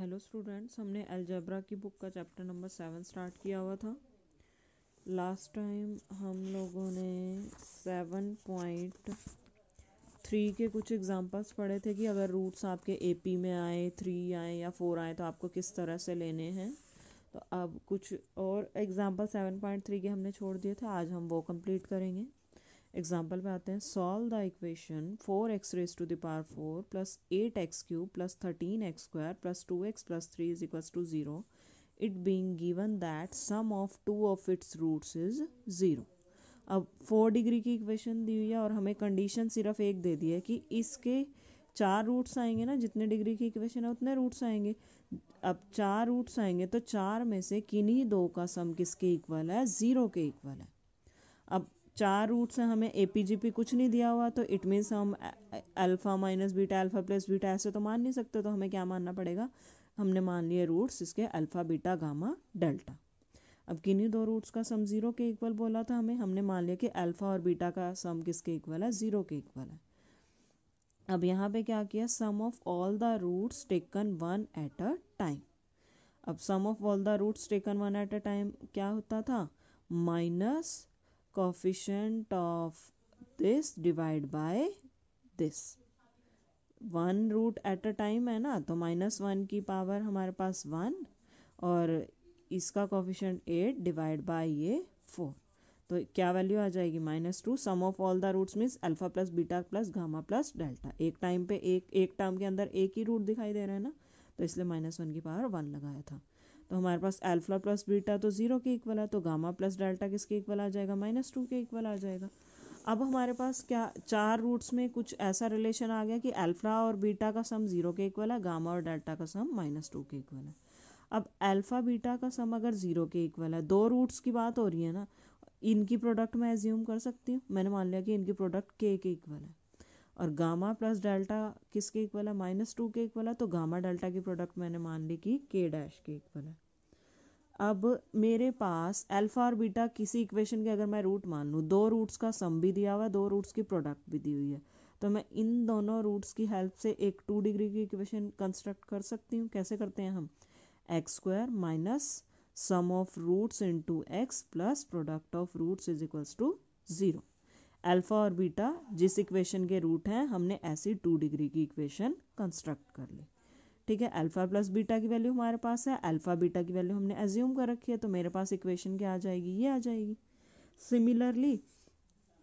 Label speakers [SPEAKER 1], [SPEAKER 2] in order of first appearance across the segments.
[SPEAKER 1] Hello students, हमने algebra की book का चैप्टर नंबर 7 स्टार्ट किया हुआ था। लास्ट टाइम हम लोगों ने 7.3 के कुछ एग्जांपल्स पढ़े थे कि अगर रूट्स आपके एपी में आए, 3 आए या 4 आए तो आपको किस तरह से लेने हैं। तो अब कुछ और एग्जांपल 7.3 के हमने छोड़ दिए थे, आज हम वो कंप्लीट करेंगे। एग्जाम्पल पे आते हैं। Solve the equation 4x raise to the power 4 plus 8x cube plus 13x square plus 2x plus 3 is equals to 0, it being given that sum of two of its roots is 0। अब 4 degree की equation दी हुई है और हमें condition सिर्फ एक दे दी है कि इसके 4 रूट्स आएंगे ना, जितने डिग्री की इक्वेशन है उतने रूट्स आएंगे। अब 4 रूट्स आएंगे तो 4 में से किन्हीं दो का सम किसके इक्वल है? 0 के इक्वल है। अब 4 रूट्स हैं, हमें एपीजीपी कुछ नहीं दिया हुआ, तो इट मीन्स हम alpha minus beta, alpha plus beta ऐसे तो मान नहीं सकते। तो हमें क्या मानना पड़ेगा? हमने मान लिए रूट्स इसके अल्फा बीटा गामा डेल्टा। अब किन्हीं दो रूट्स का सम 0 के इक्वल बोला था हमने मान लिया कि अल्फा और बीटा का सम किसके इक्वल है? 0 के इक्वल है। अब यहाँ पे क्या किया? Sum of all the roots taken one at a time. अब sum of all the roots taken one at a time क्या होता था? Minus coefficient of this divide by this. 1 root at a time है ना, तो -1 की power हमारे पास 1 और इसका कोफिशिएंट 8 डिवाइड बाय ये 4, तो क्या वैल्यू आ जाएगी? -2। Sum of all the roots means alpha plus beta plus gamma plus delta. एक टाइम पे एक टर्म के अंदर एक ही रूट दिखाई दे रहा है ना, तो इसलिए -1 की पावर 1 लगाया था। तो हमारे पास अल्फा प्लस बीटा तो 0 के इक्वल है, तो गामा प्लस डेल्टा किसके इक्वल आ जाएगा? -2 के इक्वल आ जाएगा। अब हमारे पास क्या 4 रूट्स में कुछ ऐसा रिलेशन आ गया कि अल्फा और बीटा का सम 0 के इक्वल है, गामा और डेल्टा का सम -2 के इक्वल है। अब अल्फा बीटा का सम अगर 0 के इक्वल है, दो रूट्स की बात हो रही है ना, इनकी प्रोडक्ट मैं एज्यूम कर सकती हूँ। मैंने मान लिया कि इनकी प्रोडक्ट के इक्वल है और गामा प्लस डेल्टा किसके इक्वल है? -2 के इक्वल है, तो गामा डेल्टा की प्रोडक्ट मैंने मान ली कि के डैश के इक्वल है। अब मेरे पास अल्फा और बीटा किसी इक्वेशन के अगर मैं रूट मान लूँ, दो रूट्स का सम भी दिया हुआ है, दो रूट्स की प्रोडक्ट भी दी हुई है, तो मैं इन दोनों रूट्स की हेल्प से एक 2 डिग्री की इक्वेशन कंस्ट्रक्ट कर सकती हूँ। कैसे करते हैं हम? X square minus sum of roots into x plus product of roots is equals to 0। Alpha और बीटा जिस इक्वेशन के रूट हैं, हमने ऐसी 2 डिग्री की इक्वेशन कंस्ट्रक्ट कर ली। ठीक है, अल्फा प्लस बीटा की वैल्यू हमारे पास है, अल्फा बीटा की वैल्यू हमने एज्यूम कर रखी है, तो मेरे पास इक्वेशन क्या आ जाएगी? ये आ जाएगी। सिमिलरली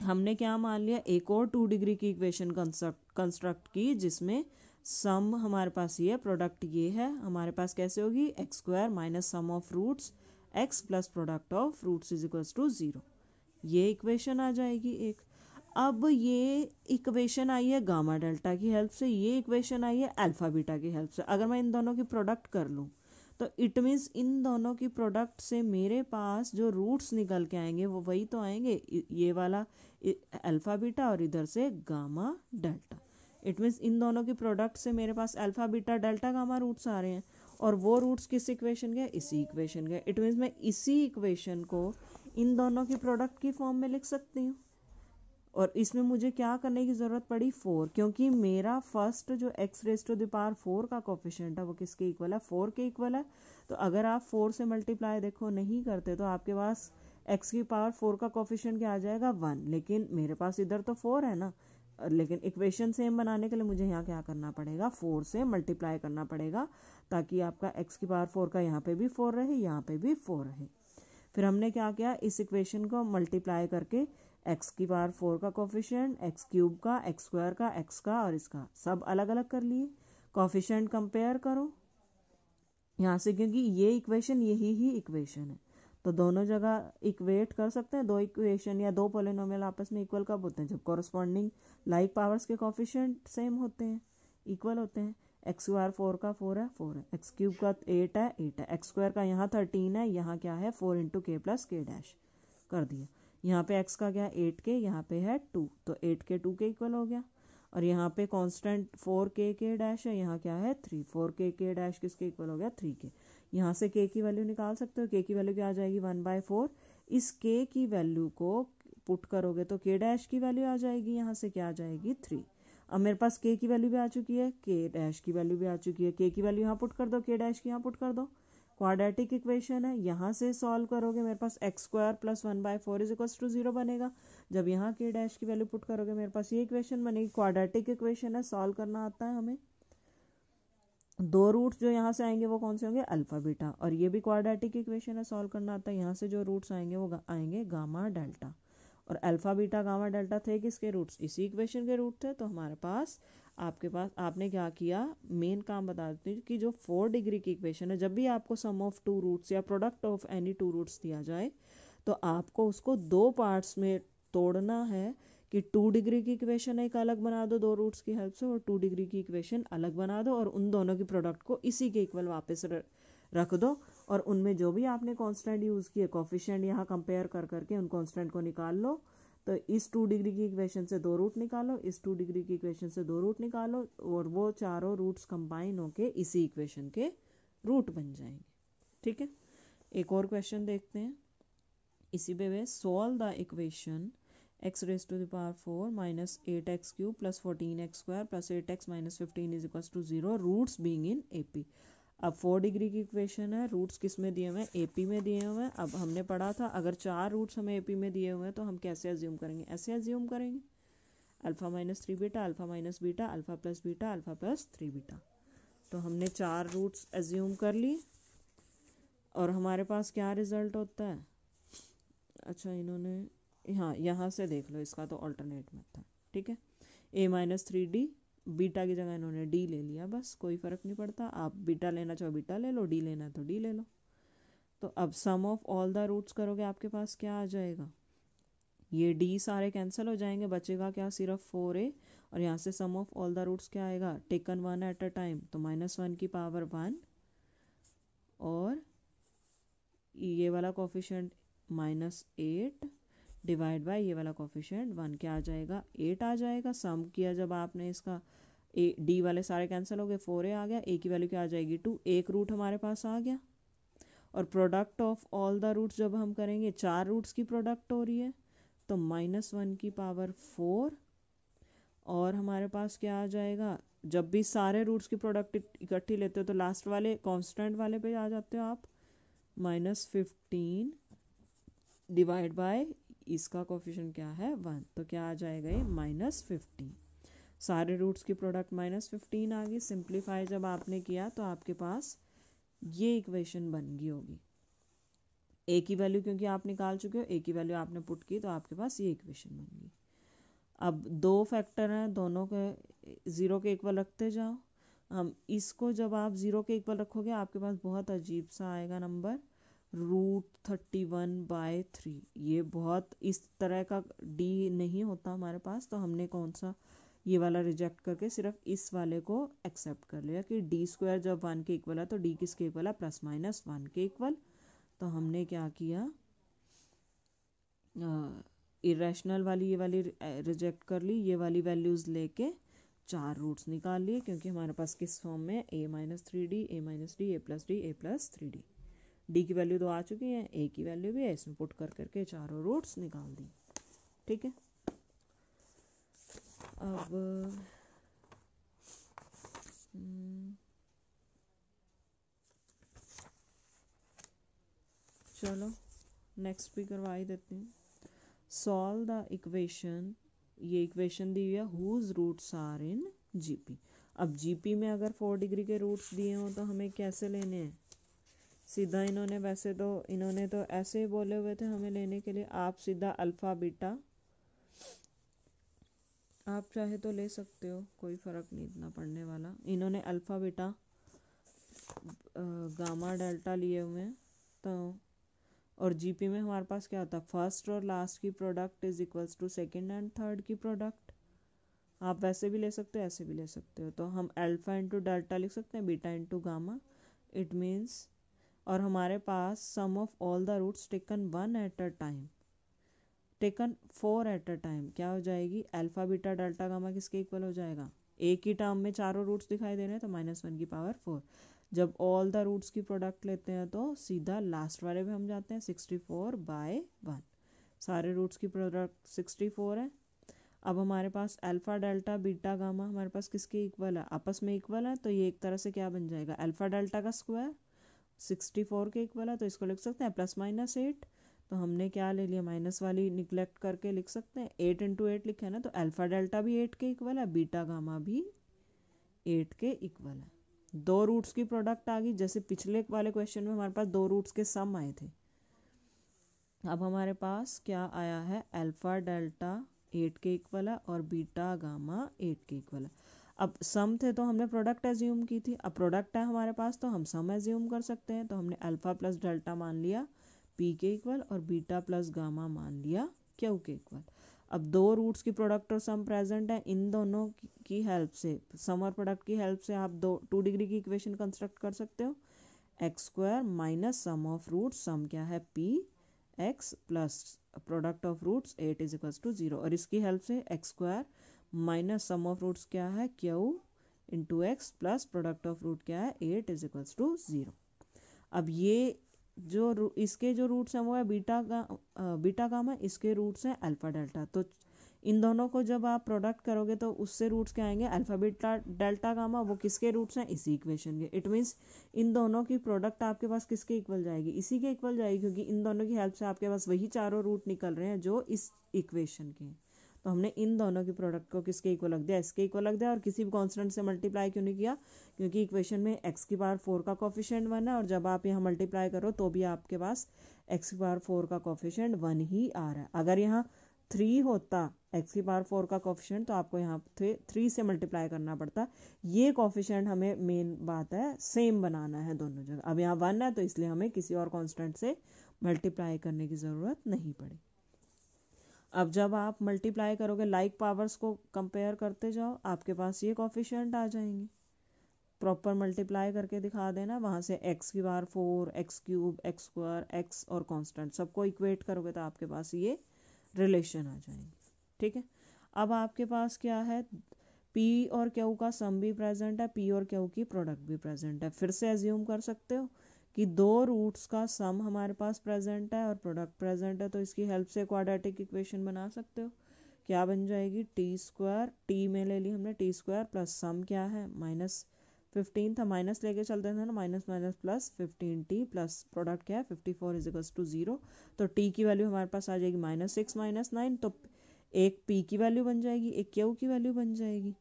[SPEAKER 1] हमने क्या मान लिया? एक और 2 डिग्री की इक्वेशन कंस्ट्रक्ट की, जिसमें सम हमारे पास ये, प्रोडक्ट ये है। हमारे पास कैसे होगी? X square minus sum of roots x plus product of roots is equals to 0। ये इक्वेशन आ जाएगी एक। अब ये इक्वेशन आई है गामा डेल्टा की हेल्प से, ये इक्वेशन आई है अल्फा बीटा की हेल्प से। अगर मैं इन दोनों की प्रोडक्ट कर लूँ तो इट मीन्स इन दोनों की प्रोडक्ट से मेरे पास जो रूट्स निकल के आएंगे वो वही तो आएंगे, ये वाला अल्फा बीटा और इधर से गामा डेल्टा। इट मीन्स इन दोनों की प्रोडक्ट से मेरे पास alpha beta delta gamma roots आ रहे हैं, और वो रूट्स किस इक्वेशन के? इसी इक्वेशन के। इट मीन्स मैं इसी इक्वेशन को इन दोनों की प्रोडक्ट की फॉर्म में लिख सकती हूँ। और इसमें मुझे क्या करने की ज़रूरत पड़ी? 4, क्योंकि मेरा फर्स्ट जो x raise to the power 4 का कोफिशिएंट है वो किसके इक्वल है? 4 के इक्वल है। तो अगर आप 4 से मल्टीप्लाई देखो नहीं करते तो आपके पास एक्स की पावर 4 का कोफिशिएंट क्या आ जाएगा? 1। लेकिन मेरे पास इधर तो 4 है ना, लेकिन इक्वेशन सेम बनाने के लिए मुझे यहाँ क्या करना पड़ेगा? 4 से मल्टीप्लाई करना पड़ेगा, ताकि आपका एक्स की पावर 4 का यहाँ पे भी 4 रहे, यहाँ पे भी 4 रहे। फिर हमने क्या किया? इस इक्वेशन को मल्टीप्लाई करके एक्स की पावर 4 का कोफिशिएंट, एक्स क्यूब का, एक्स स्क्वायर का, एक्स का और इसका सब अलग अलग कर लिए। कोफिशिएंट कंपेयर करो यहाँ से, क्योंकि ये इक्वेशन यही ही इक्वेशन है, तो दोनों जगह इक्वेट कर सकते हैं। दो इक्वेशन या दो पॉलिनोमियल आपस में इक्वल कब होते हैं? जब कॉरस्पॉन्डिंग लाइक पावर्स के कोफिशिएंट सेम होते हैं, इक्वल होते हैं। एक्स स्क्वायर 4 का 4 है, 4 है। एक्स क्यूब का 8 है, 8 है। एक्स स्क्वायर का यहाँ 13 है, यहाँ क्या है? 4 इंटू के प्लस के डैश कर दिया। यहाँ पे x का क्या? 8 के, यहाँ पे है 2, तो 8 के 2 के इक्वल हो गया। और यहाँ पे कांस्टेंट 4 के डैश है, यहाँ क्या है? 3, 4 के डैश किसके इक्वल हो गया? 3 के। यहाँ से k की वैल्यू निकाल सकते हो। k की वैल्यू क्या आ जाएगी? 1/4। इस k की वैल्यू को पुट करोगे तो k डैश की वैल्यू आ जाएगी, यहाँ से क्या आ जाएगी? 3। अब मेरे पास के की वैल्यू भी आ चुकी है, के डैश की वैल्यू भी आ चुकी है। के की वैल्यू यहाँ पुट कर दो, के डैश की यहाँ पुट कर दो। क्वाड्रेटिक इक्वेशन है, यहाँ से सॉल्व करोगे मेरे पास x square plus 1/4 is equals to 0 बनेगा। जब यहाँ के डैश की वैल्यू पुट करोगे मेरे पास ये इक्वेशन बनेगी। क्वाड्रेटिक इक्वेशन है, सॉल्व करना आता है हमें। दो रूट्स जो यहाँ से आएंगे वो कौन से होंगे, अल्फा बीटा। और ये भी क्वाड्रेटिक इक्वेशन है, सॉल्व करना आता है। यहाँ से जो रूट्स आएंगे वो आएंगे गामा डेल्टा। और अल्फा बीटा गामा डेल्टा थे किसके रूट्स, इसी इक्वेशन के रूट थे। तो हमारे पास आपके पास आपने क्या किया, मेन काम बता देती हूँ कि जो 4 डिग्री की इक्वेशन है, जब भी आपको सम ऑफ टू रूट्स या product of any two roots दिया जाए तो आपको उसको दो पार्ट्स में तोड़ना है कि 2 डिग्री की इक्वेशन एक अलग बना दो दो रूट्स की हेल्प से, और 2 डिग्री की इक्वेशन अलग बना दो, और उन दोनों की प्रोडक्ट को इसी के इक्वल वापस रख दो। और उनमें जो भी आपने कांस्टेंट यूज़ किए, कोफिशिएंट यहाँ कंपेयर कर करके उन कांस्टेंट को निकाल लो। तो इस 2 डिग्री की इक्वेशन से दो रूट निकालो, इस 2 डिग्री की इक्वेशन से दो रूट निकालो, और वो चारों रूट्स कंबाइन होके इसी इक्वेशन के रूट बन जाएंगे। ठीक है, एक और क्वेश्चन देखते हैं इसी पे we. Solve the equation x raised to the power 4 minus 8x cube plus 14x square plus 8x minus 15 is equals to 0, roots being in AP। अब 4 डिग्री की इक्वेशन है, रूट्स किस में दिए हुए हैं, AP में दिए हुए हैं। अब हमने पढ़ा था अगर 4 रूट्स हमें AP में दिए हुए हैं तो हम कैसे अज्यूम करेंगे, ऐसे अज्यूम करेंगे, alpha minus 3 beta, alpha minus beta, alpha plus beta, alpha plus 3 beta. तो हमने 4 रूट्स अज्यूम कर ली और हमारे पास क्या रिजल्ट होता है। अच्छा इन्होंने हाँ यहाँ से देख लो, इसका तो ऑल्टरनेट मेथड। ठीक है, a माइनस 3d, बीटा की जगह इन्होंने d ले लिया, बस कोई फ़र्क नहीं पड़ता। आप बीटा लेना चाहो बीटा ले लो, d लेना है तो d ले लो। तो अब sum of all the roots करोगे आपके पास क्या आ जाएगा, ये d सारे कैंसिल हो जाएंगे, बचेगा क्या सिर्फ 4a। और यहाँ से सम ऑफ ऑल द रूट्स क्या आएगा, टेकन 1 एट अ टाइम, तो -1 की पावर 1, और ये वाला कोफिशिएंट -8 डिवाइड बाय ये वाला कोफिशिएंट 1, क्या आ जाएगा 8 आ जाएगा। सम किया जब आपने इसका डी वाले सारे कैंसिल हो गए, 4a आ गया, a की वैल्यू क्या आ जाएगी 2, एक रूट हमारे पास आ गया। और product of all the roots जब हम करेंगे, 4 रूट्स की प्रोडक्ट हो रही है तो -1 की पावर 4, और हमारे पास क्या आ जाएगा, जब भी सारे रूट्स की प्रोडक्ट इकट्ठी लेते हो तो लास्ट वाले कांस्टेंट वाले पे आ जाते हो आप, -15 डिवाइड बाय इसका कोफिशिएंट क्या है 1, तो क्या आ जाएगा ये -15। सारे रूट्स की प्रोडक्ट -15 आ गई। सिंप्लीफाई जब आपने किया तो आपके पास ये इक्वेशन बन गई होगी। ए की वैल्यू क्योंकि आप निकाल चुके हो, ए की वैल्यू आपने पुट की तो आपके पास ये इक्वेशन बन गई। अब दो फैक्टर हैं, दोनों के 0 के इक्वल रखते जाओ। हम इसको जब आप 0 के इक्वल रखोगे आपके पास बहुत अजीब सा आएगा नंबर, √31/3। ये बहुत इस तरह का d नहीं होता हमारे पास, तो हमने कौन सा ये वाला रिजेक्ट करके सिर्फ इस वाले को एक्सेप्ट कर लिया कि d² जब 1 के इक्वल है तो d किसके इक्वल है, +-1 के इक्वल। तो हमने क्या किया, इरेशनल वाली ये वाली रिजेक्ट कर ली, ये वाली वैल्यूज़ लेके 4 रूट्स निकाल लिए, क्योंकि हमारे पास किस फॉर्म में a minus 3d, a minus d, a plus d, a plus 3d। D की वैल्यू तो आ चुकी है, ए की वैल्यू भी है, इसमें पुट कर करके चारों रूट्स निकाल दी। ठीक है, अब चलो नेक्स्ट भी करवा ही देते हैं। सॉल्व द इक्वेशन, ये इक्वेशन दी हुई है, whose roots are in GP. अब जीपी में अगर 4 डिग्री के रूट्स दिए हों तो हमें कैसे लेने हैं, सीधा इन्होंने, वैसे तो इन्होंने तो ऐसे ही बोले हुए थे हमें लेने के लिए, आप सीधा अल्फ़ा बीटा आप चाहे तो ले सकते हो, कोई फ़र्क नहीं इतना पढ़ने वाला। इन्होंने अल्फ़ा बीटा गामा डेल्टा लिए हुए हैं, तो और जीपी में हमारे पास क्या होता है, फर्स्ट और लास्ट की product is equals to second and third की प्रोडक्ट। आप वैसे भी ले सकते हो, ऐसे भी ले सकते हो। तो हम अल्फ़ा इंटू डेल्टा लिख सकते हैं, beta into gamma, it means, और हमारे पास sum of all the roots taken 1 at a time, taken 4 at a time, क्या हो जाएगी, अल्फ़ा बीटा डेल्टा गामा किसके इक्वल हो जाएगा, एक ही टर्म में चारों रूट्स दिखाई दे रहे हैं तो -1 की पावर 4। जब ऑल द रूट्स की प्रोडक्ट लेते हैं तो सीधा लास्ट वाले पे हम जाते हैं, 64/1, सारे रूट्स की प्रोडक्ट 64 है। अब हमारे पास अल्फा डेल्टा बीटा गामा हमारे पास किसके इक्वल है, आपस में इक्वल है, तो ये एक तरह से क्या बन जाएगा, अल्फा डेल्टा का स्क्वायर 64 के इक्वल है, तो इसको लिख सकते हैं +-8। तो हमने क्या ले लिया, माइनस वाली निगलेक्ट करके लिख सकते हैं, 8 × 8 लिखा है ना, तो अल्फा डेल्टा भी 8 के इक्वल है, बीटा गामा भी 8 के इक्वल है। दो रूट्स की प्रोडक्ट आ गई, जैसे पिछले वाले क्वेश्चन में हमारे पास दो रूट्स के सम आए थे। अब हमारे पास क्या आया है, अल्फा डेल्टा 8 के इक्वल है और बीटा गामा 8 के इक्वल है। अब सम थे तो हमने प्रोडक्ट एज्यूम की थी, अब प्रोडक्ट है हमारे पास तो हम सम एज्यूम कर सकते हैं। तो हमने अल्फा प्लस डेल्टा मान लिया पी के इक्वल और बीटा प्लस गामा मान लिया क्यू के इक्वल। अब दो रूट्स की प्रोडक्ट और सम प्रेजेंट है, इन दोनों की हेल्प से, सम और प्रोडक्ट की हेल्प से आप 2 डिग्री की इक्वेशन कंस्ट्रक्ट कर सकते हो। x² minus sum of roots, sum क्या है P x plus product of roots 8 = 0, और इसकी हेल्प से x² minus sum of roots क्या है q into x plus product of root क्या है 8 = 0। अब ये जो इसके जो रूट्स हैं वो है बीटा गामा, इसके रूट्स हैं अल्फा डेल्टा। तो इन दोनों को जब आप प्रोडक्ट करोगे तो उससे रूट्स क्या आएंगे, अल्फा बीटा डेल्टा गामा, वो किसके रूट्स हैं, इसी इक्वेशन के। इट मीन्स इन दोनों की प्रोडक्ट आपके पास किसके इक्वल जाएगी, इसी के इक्वल जाएगी, क्योंकि इन दोनों की हेल्प से आपके पास वही चारों रूट निकल रहे हैं जो इस इक्वेशन के हैं। तो हमने इन दोनों की प्रोडक्ट को किसके इक्वल रख दिया, इसके इक्वल रख दिया, और किसी भी कांस्टेंट से मल्टीप्लाई क्यों नहीं किया, क्योंकि इक्वेशन में x⁴ का कोफिशिएंट 1 है, और जब आप यहाँ मल्टीप्लाई करो तो भी आपके पास x⁴ का कोफिशिएंट 1 ही आ रहा है। अगर यहाँ 3 होता x⁴ का कोफिशिएंट तो आपको यहाँ 3 से मल्टीप्लाई करना पड़ता। ये कोफिशिएंट हमें मेन बात है सेम बनाना है दोनों जगह। अब यहाँ 1 है तो इसलिए हमें किसी और कांस्टेंट से मल्टीप्लाई करने की ज़रूरत नहीं पड़ी। अब जब आप मल्टीप्लाई करोगे लाइक पावर्स को कंपेयर करते जाओ, आपके पास ये कोफिशिएंट आ जाएंगे। प्रॉपर मल्टीप्लाई करके दिखा देना, वहाँ से x⁴, x³ x² x और कांस्टेंट सबको इक्वेट करोगे तो आपके पास ये रिलेशन आ जाएंगे। ठीक है, अब आपके पास क्या है, p और q का सम भी प्रेजेंट है, p और q की प्रोडक्ट भी प्रेजेंट है। फिर से एज्यूम कर सकते हो कि दो रूट्स का सम हमारे पास प्रेजेंट है और प्रोडक्ट प्रेजेंट है, तो इसकी हेल्प से क्वाड्रेटिक इक्वेशन बना सकते हो। क्या बन जाएगी, t² t में ले ली हमने t² प्लस सम क्या है -15 था, माइनस लेके चलते थे ना, minus minus plus 15t plus product क्या है 54 = 0। तो t की वैल्यू हमारे पास आ जाएगी -6 -9, तो एक p की वैल्यू बन जाएगी, एक q की वैल्यू बन जाएगी।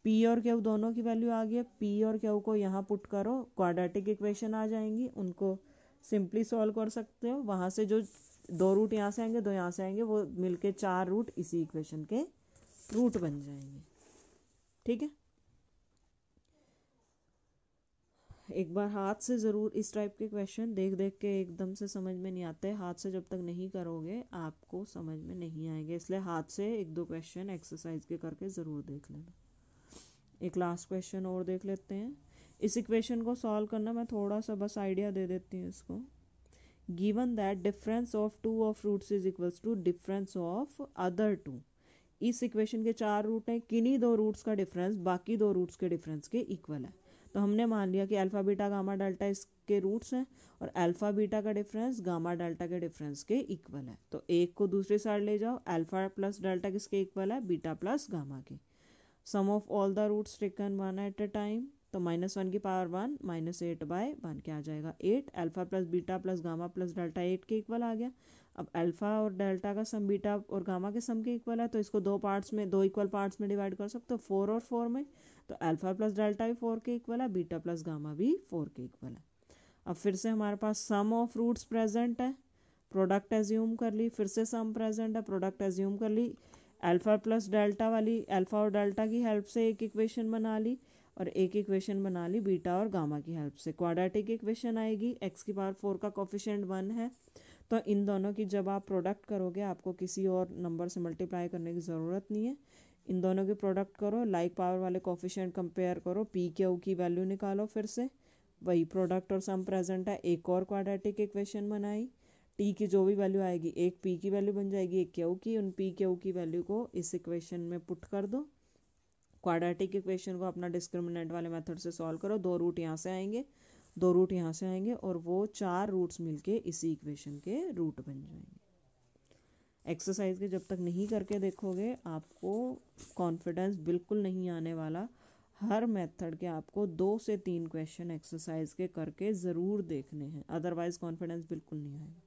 [SPEAKER 1] p और q दोनों की वैल्यू आ गई है, p और q को यहाँ पुट करो, क्वाड्रेटिक इक्वेशन आ जाएंगी, उनको सिंपली सॉल्व कर सकते हो। वहाँ से जो दो रूट यहाँ से आएंगे, दो यहाँ से आएंगे, वो मिलके 4 रूट इसी इक्वेशन के रूट बन जाएंगे। ठीक है, एक बार हाथ से ज़रूर इस टाइप के क्वेश्चन देख देख के एकदम से समझ में नहीं आते, हाथ से जब तक नहीं करोगे आपको समझ में नहीं आएंगे, इसलिए हाथ से 1-2 क्वेश्चन एक्सरसाइज के करके ज़रूर देख लेना। एक लास्ट क्वेश्चन और देख लेते हैं। इस इक्वेशन को सॉल्व करना मैं थोड़ा सा बस आइडिया दे देती हूँ इसको। Given that difference of 2 of roots is equals to difference of other 2। इस इक्वेशन के 4 रूट हैं, किन्हीं 2 रूट्स का डिफरेंस बाकी 2 रूट्स के डिफरेंस के इक्वल है। तो हमने मान लिया कि अल्फा बीटा गामा डेल्टा इसके रूट्स हैं और अल्फा बीटा का डिफरेंस गामा डेल्टा के डिफरेंस के इक्वल है। तो एक को दूसरी साइड ले जाओ, अल्फा प्लस डेल्टा किसके इक्वल है, बीटा प्लस गामा के। Sum of all the roots taken 1 at a time, तो -1 की पावर 1 -8/1 क्या आ जाएगा 8। Alpha plus beta plus gamma plus delta 8 के इक्वल आ गया। अब अल्फा और डेल्टा का सम बीटा और गामा के सम के इक्वल है, तो इसको 2 पार्ट्स में, 2 इक्वल पार्ट्स में डिवाइड कर सकते हो, 4 और 4 में। तो अल्फा प्लस डेल्टा भी 4 के इक्वल है, बीटा प्लस गामा भी 4 के इक्वल है। अब फिर से हमारे पास सम ऑफ रूट्स प्रेजेंट है, प्रोडक्ट एज्यूम कर ली, फिर से सम प्रेजेंट है, प्रोडक्ट एज्यूम कर ली, अल्फा प्लस डेल्टा वाली अल्फा और डेल्टा की हेल्प से एक इक्वेशन बना ली, और एक इक्वेशन बना ली बीटा और गामा की हेल्प से। क्वाड्रेटिक इक्वेशन आएगी, x⁴ का कोफिशिएंट 1 है, तो इन दोनों की जब आप प्रोडक्ट करोगे आपको किसी और नंबर से मल्टीप्लाई करने की ज़रूरत नहीं है। इन दोनों की प्रोडक्ट करो, लाइक पावर वाले कोफिशिएंट कंपेयर करो, पी क्यू की वैल्यू निकालो, फिर से वही प्रोडक्ट और सम प्रेजेंट है, एक और क्वाड्रेटिक इक्वेशन बनाई, टी की जो भी वैल्यू आएगी, एक पी की वैल्यू बन जाएगी, एक क्यू की, उन पी क्यू की वैल्यू को इस इक्वेशन में पुट कर दो। क्वाड्रेटिक इक्वेशन को अपना डिस्क्रिमिनेंट वाले मेथड से सॉल्व करो, 2 रूट यहाँ से आएंगे, 2 रूट यहाँ से आएंगे, और वो 4 रूट्स मिलके इसी इक्वेशन के रूट बन जाएंगे। एक्सरसाइज के जब तक नहीं करके देखोगे आपको कॉन्फिडेंस बिल्कुल नहीं आने वाला। हर मेथड के आपको 2 से 3 क्वेश्चन एक्सरसाइज के करके ज़रूर देखने हैं, अदरवाइज कॉन्फिडेंस बिल्कुल नहीं आएगा।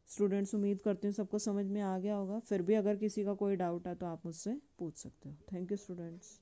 [SPEAKER 1] स्टूडेंट्स, उम्मीद करती हूँ सबको समझ में आ गया होगा। फिर भी अगर किसी का कोई डाउट है तो आप मुझसे पूछ सकते हो। Thank you students.